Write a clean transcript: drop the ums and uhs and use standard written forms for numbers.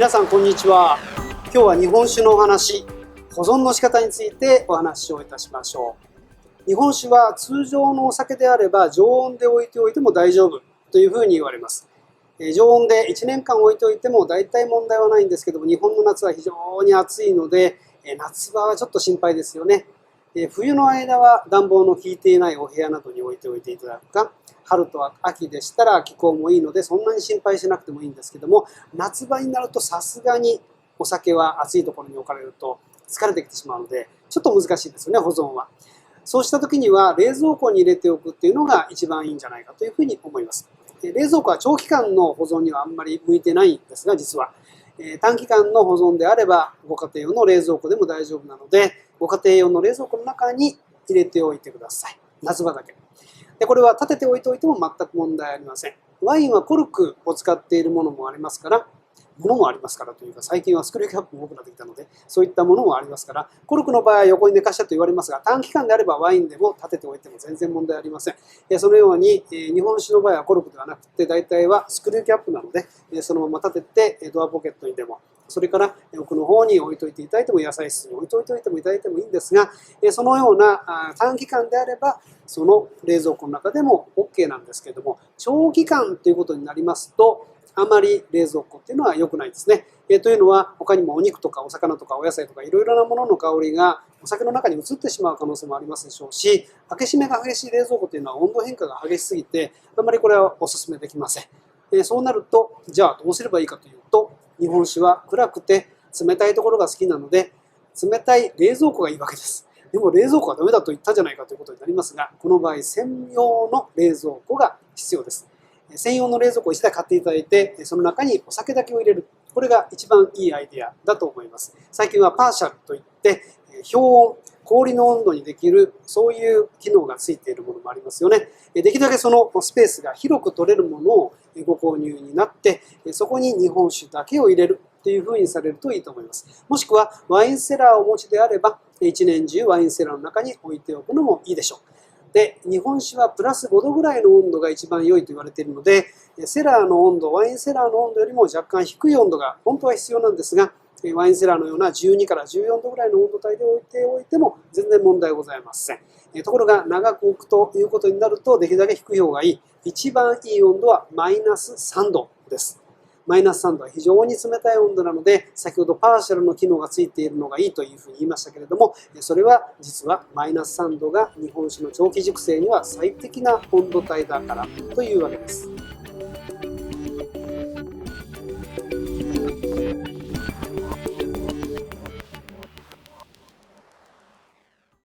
皆さんこんにちは。今日は日本酒のお話、保存の仕方についてお話をいたしましょう。日本酒は通常のお酒であれば常温で置いておいても大丈夫というふうに言われます。常温で1年間置いておいても大体問題はないんですけども、日本の夏は非常に暑いので夏場はちょっと心配ですよね。冬の間は暖房の効いていないお部屋などに置いておいていただくか、春と秋でしたら気候もいいのでそんなに心配しなくてもいいんですけども、夏場になるとさすがにお酒は暑いところに置かれると疲れてきてしまうのでちょっと難しいですよね、保存は。そうした時には冷蔵庫に入れておくっていうのが一番いいんじゃないかというふうに思います。冷蔵庫は長期間の保存にはあんまり向いてないんですが、実は短期間の保存であればご家庭用の冷蔵庫でも大丈夫なので、ご家庭用の冷蔵庫の中に入れておいてください。夏場だけで、これは立てておいておいても全く問題ありません。ワインはコルクを使っているものもありますからというか、最近はスクリューキャップも多くなってきたのでそういったものもありますから、コルクの場合は横に寝かしたと言われますが、短期間であればワインでも立てておいても全然問題ありません。そのように日本酒の場合はコルクではなくて大体はスクリューキャップなので、そのまま立ててドアポケットにでも、それから奥の方に置いといていただいても、野菜室に置いといていただいてもいいんですが、そのような短期間であればその冷蔵庫の中でも OK なんですけれども、長期間ということになりますとあまり冷蔵庫っていうのは良くないですね。というのは、他にもお肉とかお魚とかお野菜とかいろいろなものの香りがお酒の中に移ってしまう可能性もありますでしょうし、開け閉めが激しい冷蔵庫というのは温度変化が激しすぎてあまりこれはお勧めできません。そうなると、じゃあどうすればいいかというと、日本酒は暗くて冷たいところが好きなので冷たい冷蔵庫がいいわけです。でも冷蔵庫はダメだと言ったじゃないかということになりますが、この場合専用の冷蔵庫が必要です。専用の冷蔵庫を1台買っていただいて、その中にお酒だけを入れる。これが一番いいアイデアだと思います。最近はパーシャルといって氷温、氷の温度にできる、そういう機能がついているものもありますよね。できるだけそのスペースが広く取れるものをご購入になって、そこに日本酒だけを入れるというふうにされるといいと思います。もしくはワインセラーをお持ちであれば、一年中ワインセラーの中に置いておくのもいいでしょう。で、日本酒はプラス5度ぐらいの温度が一番良いと言われているので、セラーの温度、ワインセラーの温度よりも若干低い温度が本当は必要なんですが、ワインセラーのような12から14度ぐらいの温度帯で置いておいても全然問題ございません。ところが長く置くということになると、できるだけ低い方がいい。一番いい温度はマイナス3度です。マイナス3度は非常に冷たい温度なので、先ほどパーシャルの機能がついているのがいいというふうに言いましたけれども、それは実はマイナス3度が日本酒の長期熟成には最適な温度帯だからというわけです。